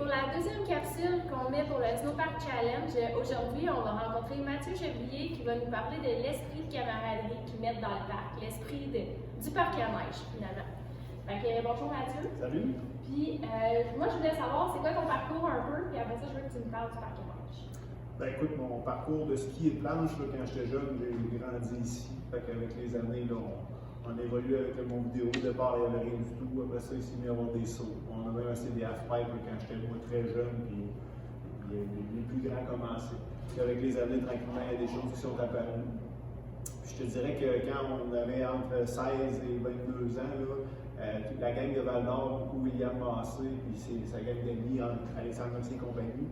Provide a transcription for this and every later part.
pour la deuxième capsule qu'on met pour le Snowpark Challenge, aujourd'hui, on va rencontrer Mathieu Chevrier qui va nous parler de l'esprit de camaraderie qu'ils mettent dans le parc, l'esprit du parc à neige, finalement. Fait que, bonjour Mathieu. Salut. Puis, moi, je voulais savoir, c'est quoi ton parcours un peu, puis après ça, je veux que tu me parles du parc à neige. Ben écoute, mon parcours de ski et de planche, là, quand j'étais jeune, j'ai grandi ici. Fait qu'avec les années, là, on évolue avec mon vidéo. Au départ, il n'y avait rien du tout. Après ça, il s'est mis à avoir des sauts. On avait assez des half-pipe quand j'étais moi très jeune, puis les plus grands commençaient. Puis avec les années, tranquillement, il y a des choses qui sont apparues. Puis je te dirais que quand on avait entre 16 et 22 ans, là, toute la gang de Val-d'Or, beaucoup William Massé, puis sa gang d'amis, Alexandre Mercier et compagnie,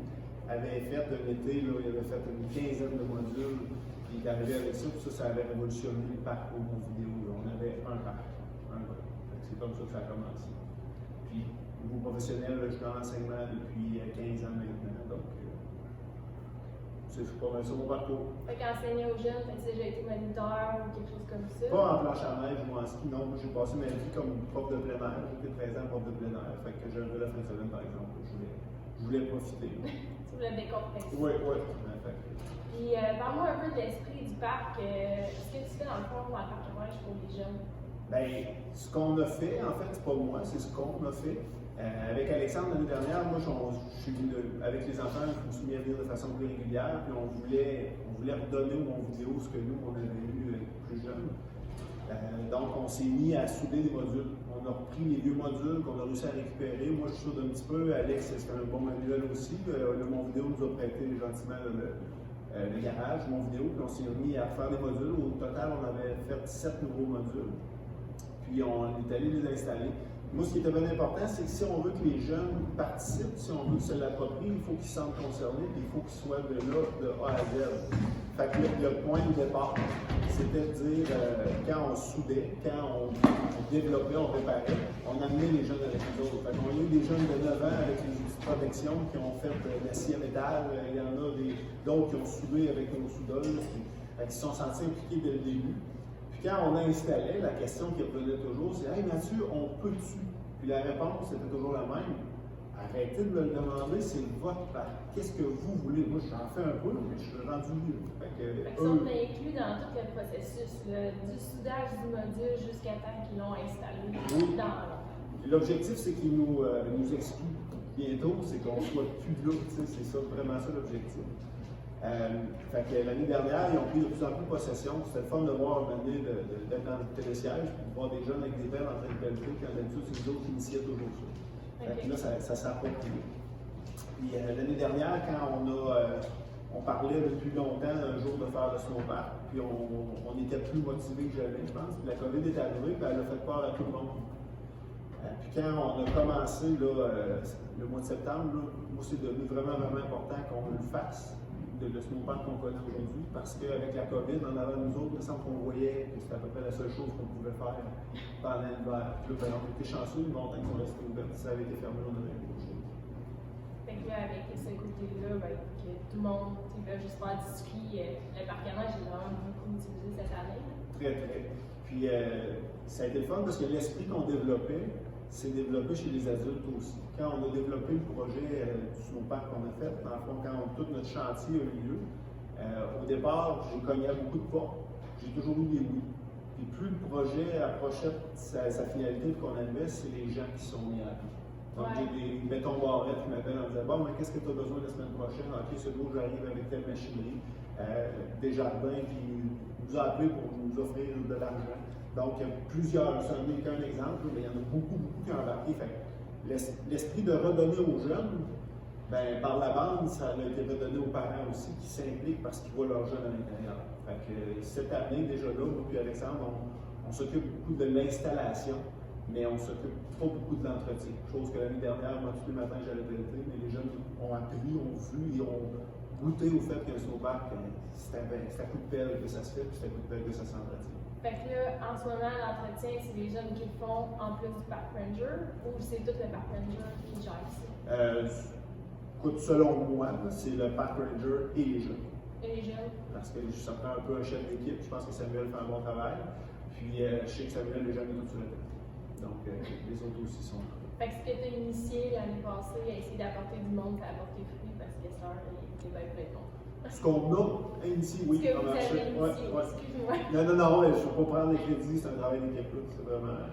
avait fait un été, là, il avait fait une quinzaine de modules, puis il est arrivé avec ça, puis ça avait révolutionné le parcours de vidéo. Là. On avait un parc, un gars. C'est comme ça que ça a commencé. Puis, au niveau professionnel, je suis dans l'enseignement depuis 15 ans maintenant, donc c'est pas mal ça mon parcours. Fait qu'enseigner aux jeunes, tu as déjà été moniteur ou quelque chose comme ça? Pas en planche à neige ou en ski, non. Moi, j'ai passé ma vie comme prof de plein air. J'ai été 13 ans prof de plein air. Fait que j'ai un la fin de semaine, par exemple. Je voulais profiter. Tu voulais décompresser. Oui. Puis, parle-moi un peu de l'esprit du parc. Ce que tu fais dans le fond dans le parc à neige pour les jeunes? Bien, ce qu'on a fait, en fait, c'est pas moi, c'est ce qu'on a fait. Avec Alexandre l'année dernière, moi, je suis venu avec les enfants, je me suis mis à venir de façon plus régulière, puis on voulait redonner aux vidéos ce que nous, on avait eu plus jeunes. Donc, on s'est mis à souder des modules. On a repris les vieux modules qu'on a réussi à récupérer. Moi, je soude un petit peu. Alex, c'est un bon manuel aussi. Mon vidéo nous a prêté gentiment le garage, mon vidéo, puis on s'est mis à faire des modules. Au total, on avait fait 7 nouveaux modules. Puis, on est allé les installer. Moi, ce qui était bien important, c'est que si on veut que les jeunes participent, si on veut que se l'approprient, il faut qu'ils se sentent concernés, puis il faut qu'ils soient de là, de A à Z. Fait que le point de départ, c'était de dire, quand on soudait, quand on développait, on réparait, on amenait les jeunes avec nous autres. Fait qu'on a eu des jeunes de 9 ans avec les outils de protection qui ont fait l'acier à métal, il y en a d'autres qui ont soudé avec nos soudeuses, qui se sont sentis impliqués dès le début. Puis quand on installait, la question qui revenait toujours, c'est « Hey Mathieu, on peut-tu? » Puis la réponse était toujours la même. Arrêtez de me le demander, c'est votre parc. Qu'est-ce que vous voulez? Moi, j'en fais un peu, mais je suis rendu libre. Fait que ça, on t'a inclus dans tout le processus, du soudage du module jusqu'à temps qu'ils l'ont installé. Oui. L'objectif, c'est qu'ils nous excluent bientôt, c'est qu'on soit plus là. C'est ça, vraiment ça l'objectif. Fait que l'année dernière, ils ont pris de plus en plus possession. C'était le fun de voir un moment donné d'être dans le télésiège, puis de voir des jeunes avec des pelles en train de pelleter, quand d'habitude, c'est nous autres qui initiaient toujours ça. Fait que là, ça s'approprié. Puis l'année dernière, quand on parlait depuis longtemps un jour de faire le snowpark, puis on était plus motivés que jamais, je pense. Puis la COVID est arrivée, puis elle a fait peur à tout le monde. Puis quand on a commencé là, le mois de septembre, là, moi, c'est devenu vraiment important qu'on le fasse. Le snowpark qu'on connaît aujourd'hui, parce qu'avec la COVID, en avant de nous autres, il me semble qu'on voyait que c'était à peu près la seule chose qu'on pouvait faire pendant l'hiver. Puis là, on était chanceux, les montagnes sont restées ouvertes, si ça avait été fermé, on aurait eu autre chose. Fait que là, avec ce côté-là, ben, que tout le monde veut juste faire du ski, le parc à neige est vraiment beaucoup utilisé cette année. Très. Puis ça a été le fun parce que l'esprit qu'on développait, c'est développé chez les adultes aussi. Quand on a développé le projet du snowpark qu'on a fait, dans le fond, quand tout notre chantier a eu lieu, au départ, j'ai cogné à beaucoup de portes. J'ai toujours eu des oui. Puis plus le projet approchait sa finalité qu'on avait, c'est les gens qui sont mis à la Donc, j'ai des béton barrettes qui m'appellent en me disant « Bon, mais qu'est-ce que tu as besoin la semaine prochaine? Ok, c'est beau, j'arrive avec telle machinerie. Desjardins qui nous a appelé pour nous offrir de l'argent. Donc, il y a plusieurs, ça n'est qu'un exemple, mais il y en a beaucoup qui ont embarqué. L'esprit de redonner aux jeunes, ben, par la bande, ça a été redonné aux parents aussi qui s'impliquent parce qu'ils voient leurs jeunes à l'intérieur. Cette année, déjà là, moi et Alexandre, on s'occupe beaucoup de l'installation, mais on ne s'occupe pas beaucoup de l'entretien. Chose que l'année dernière, moi, tous les matins, j'allais pelleter, mais les jeunes ont appris, ont vu et ont goûté au fait qu'un snowpark, c'est à coup de pelle que ça se fait, puis c'est à coup de pelle que ça s'entretient. Fait que là, en ce moment, l'entretien, c'est les jeunes qui le font en plus du park ranger ou c'est tout le park ranger qui gère ça? Écoute, selon moi, c'est le park ranger et les jeunes. Et les jeunes? Parce que ça prend un peu un chef d'équipe. Je pense que Samuel fait un bon travail. Puis je sais que Samuel n'est jamais tout sur le tête. Donc les autres aussi sont là. Fait que ce que tu as initié l'année passée à essayer d'apporter du monde, ça a apporté fruit parce que ça, il est bien plein de monde. Ce qu'on a initié, oui, Ce que a vous marché. avez initié, excuse-moi. Non, je ne veux pas prendre les crédits, c'est un travail d'équipe, c'est vraiment.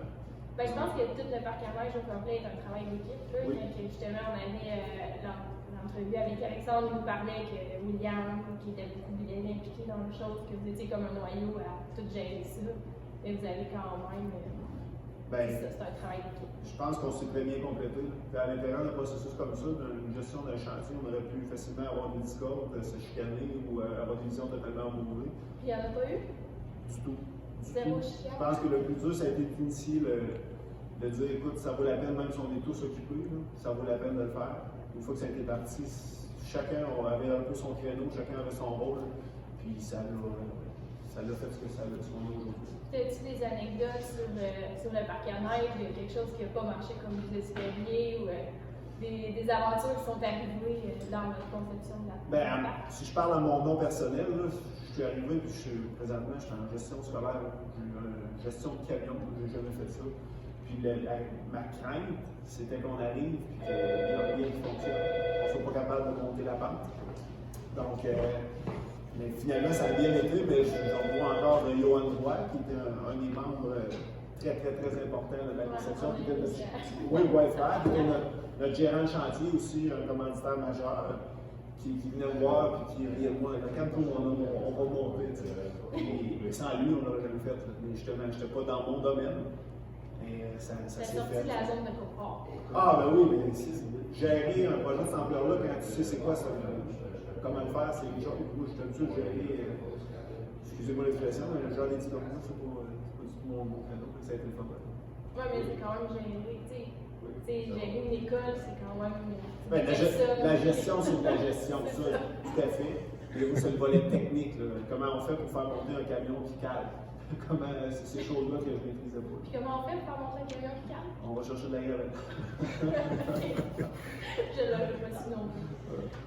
Ben, je pense que tout le parc à neige au complet est un travail d'équipe. Oui. Que justement, on avait l'entrevue avec Alexandre, il nous parlait que William, qui était beaucoup bien impliqué dans les choses, que vous étiez comme un noyau à tout gérer ça. Mais vous avez quand même. C'est un travail d'équipe. Je pense qu'on s'est très bien complété. À l'intérieur d'un processus comme ça, d'une gestion d'un chantier, on aurait pu facilement avoir des discordes, se chicaner ou avoir des visions totalement bourrées. Puis il n'y en a pas eu? Du tout. Zéro chicane? Je pense que le plus dur, ça a été d'initier de dire écoute, ça vaut la peine, même si on est tous occupés, là, ça vaut la peine de le faire. Une fois que ça a été parti, chacun avait un peu son créneau, chacun avait son rôle, puis ça l'a fait ce qu'on a aujourd'hui. As-tu des anecdotes sur le parc à neige, quelque chose qui n'a pas marché comme vous espériez, ou des aventures qui sont arrivées dans votre conception de la parc? Si je parle à mon nom personnel, là, je suis arrivé, puis présentement, je suis en gestion scolaire, gestion de camion, je n'ai jamais fait ça. Puis ma crainte, c'était qu'on arrive et qu'il n'y a rien qui fonctionne. On ne soit pas capable de monter la pente. Donc, mais finalement, ça a bien été, mais j'en vois encore Johan Roy, qui était un des membres très importants de la conception. Qui était notre gérant de chantier aussi, un commanditaire majeur, qui venait me voir et qui riait de moi. Quand on va monter, et sans lui, on n'aurait jamais fait. Mais justement, je n'étais pas dans mon domaine. Et ça s'est sorti fait. de la zone de confort. Ben oui, mais gérer un projet de cette ampleur-là, quand tu sais c'est quoi ça, comment le faire, c'est quelque chose. Moi, je suis habitué de gérer, excusez-moi l'expression, mais le genre des diplômes, c'est pas du tout mon cadeau, ça a été le fun. Oui, mais c'est quand même gérer, tu sais, gérer une école, c'est quand même. La gestion, c'est de la gestion, ça, tout à fait. Mais vous, c'est le volet technique, là. Comment on fait pour faire monter un camion qui cale. Comment c'est ces choses-là que je ne maîtrisais pas. Puis comment on fait pour faire monter un camion qui calme? On va chercher de la gravette. Je ne l'aurais pas su non plus.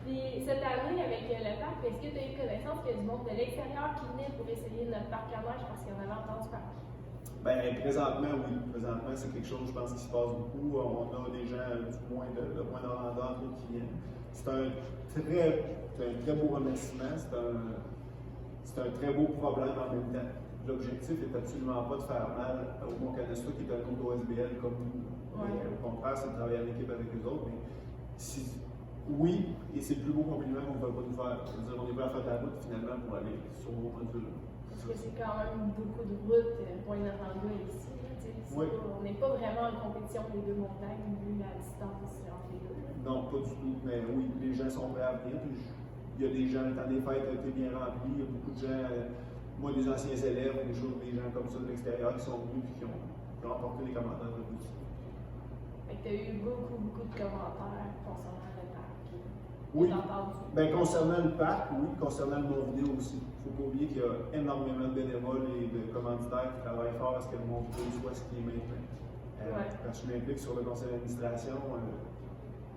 Puis cette année, avec le parc, est-ce que tu as eu connaissance qu'il y a du monde de l'extérieur qui venait pour essayer notre parc à neige parce qu'il y en avait entendu parler? Présentement, oui. Présentement, c'est quelque chose, je pense, qui se passe beaucoup. On a des gens du moins de Normandie qui viennent. C'est un très beau remerciement. C'est un très beau problème en même temps. L'objectif n'est absolument pas de faire mal au Mont-Canesta, qui est un groupe OSBL comme nous. Ouais. Au contraire, c'est de travailler en équipe avec les autres. Mais oui, et c'est le plus beau compliment qu'on ne peut pas nous faire. C'est-à-dire qu'on est prêt à faire de la route finalement pour aller sur vos modules. Parce que c'est quand même beaucoup de routes, Pointe-Noranda ici. Oui. On n'est pas vraiment en compétition des deux montagnes, vu la distance entre les deux. Non, pas du tout. Mais oui, les gens sont prêts à venir. Il y a des gens, le temps des fêtes a été bien rempli. Il y a beaucoup de gens. Moi, des anciens élèves, des gens comme ça de l'extérieur qui sont venus et qui ont apporté des commentaires de plus. Fait que tu as eu beaucoup de commentaires concernant le parc. Oui. Concernant le parc, oui. Concernant le monde vidéo aussi. Il ne faut pas oublier qu'il y a énormément de bénévoles et de commanditaires qui travaillent fort à ce que le monde vidéo soit ce qui est maintenant. Quand je m'implique sur le conseil d'administration,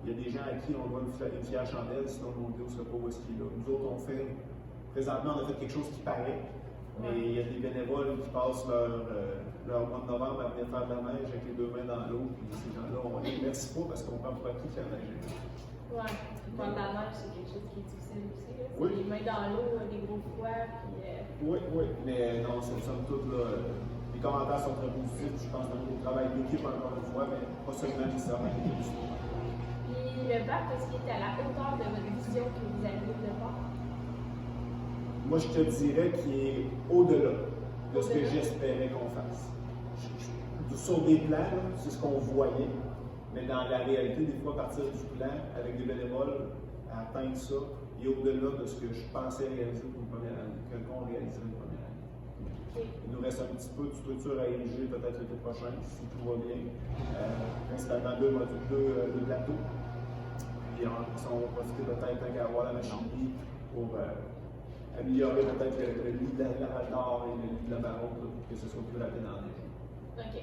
il y a des gens à qui on doit une fière chandelle, sinon le monde vidéo ne serait pas où est-ce qu'il est là. Nous autres, présentement, on a fait quelque chose qui paraît. Mais il y a des bénévoles qui passent leur mois de novembre à venir faire de la neige avec les deux mains dans l'eau. Puis ces gens-là, on les remercie pas parce qu'on prend pour acquis qu'il y a neige. Oui, faire de la neige, c'est quelque chose qui est difficile aussi. Là. Oui. Les mains dans l'eau, des gros froids. Puis, Oui. Mais non, somme toute, là, les commentaires sont très positifs. Je pense que c'est un travail d'équipe encore une fois, mais pas seulement nécessairement l'équipe. Puis le parc, est-ce qu'il est à la hauteur de votre vision que vous aviez de voir? Moi, je te dirais qu'il est au-delà de ce que j'espérais qu'on fasse. Sur des plans, c'est ce qu'on voyait, mais dans la réalité, des fois, partir du plan avec des bénévoles, à atteindre ça, et au-delà de ce que je pensais réaliser pour une première année, qu'on réaliserait une première année. Okay. Il nous reste un petit peu de structure à ériger peut-être l'été prochain, si tout va bien. Principalement deux plateaux. Puis on va profiter peut-être qu'à avoir la machinerie pour améliorer peut-être le lit de la Val d'Or et le lit de la Baronne pour que ce soit plus rapide en neige. OK.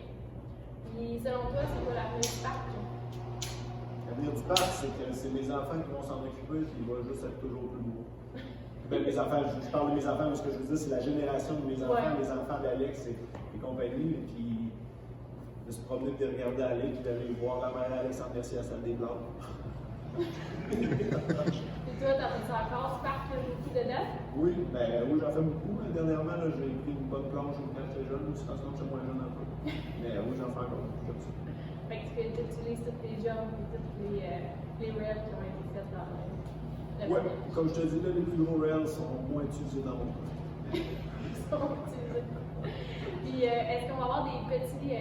Puis selon toi, c'est quoi l'avenir du parc? L'avenir du parc, c'est que c'est mes enfants qui vont s'en occuper et il va juste être toujours plus beau. Mes enfants, je parle de mes enfants, mais ce que je veux dire, c'est la génération de mes enfants, les enfants d'Alex et compagnie. Puis de se promener, de regarder aller, puis d'aller voir la mère Alexandre Mercier à la salle des Blancs. Et toi, t'as fait ça encore? Tu parques beaucoup dedans? Oui, oui, j'en fais beaucoup. Dernièrement, j'ai pris une bonne plonge quand j'étais jeune, aussi quand j'étais moins jeune un peu. Mais oui, j'en fais encore beaucoup comme ça. Fait que tu utilises toutes les jumps et toutes les rails qui ont été faites dans le Oui, comme je te dis, là, les plus gros rails sont moins utilisés dans mon cas. Ils sont utilisés. Puis, est-ce qu'on va avoir des petits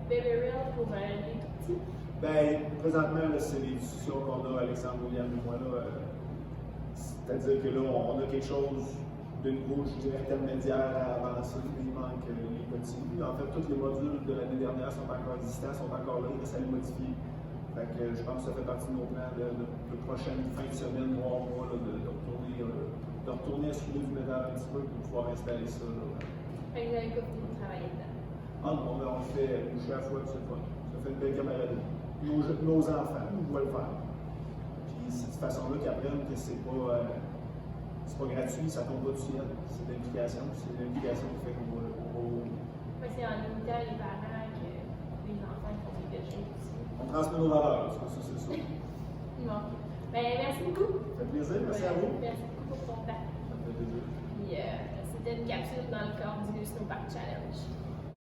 baby rails pour les tout petits? Ben, présentement, là, c'est les discussions qu'on a, Alexandre, William et moi, là. C'est-à-dire que là, on a quelque chose de niveau, je dirais, intermédiaire à avancer. Il manque les petits. En fait, tous les modules de l'année dernière sont encore existants, sont encore là, il reste à les modifier. Fait que je pense que ça fait partie de nos plans de prochaine fin de semaine, 3 mois, là, de retourner à soulever du métal un petit peu pour pouvoir installer ça. Là. Fait que vous avez continué de travailler dedans. Ah non, mais on le fait boucher à la fois, c'est fun. Ça fait une belle camaraderie. Nos enfants, nous pouvons le faire. Puis c'est de cette façon-là qu'ils apprennent que c'est pas gratuit, ça tombe pas du ciel. C'est de l'implication, c'est l'implication qui fait qu'on va. Fait que c'est en limitant les parents que les enfants font des belles choses aussi. On transmet nos valeurs, ça c'est sûr. Bon. Ben, merci beaucoup. Ça fait plaisir, merci à vous. Merci beaucoup pour ton temps. Ça fait plaisir. Puis, c'était une capsule dans le cadre du Snowpark Challenge.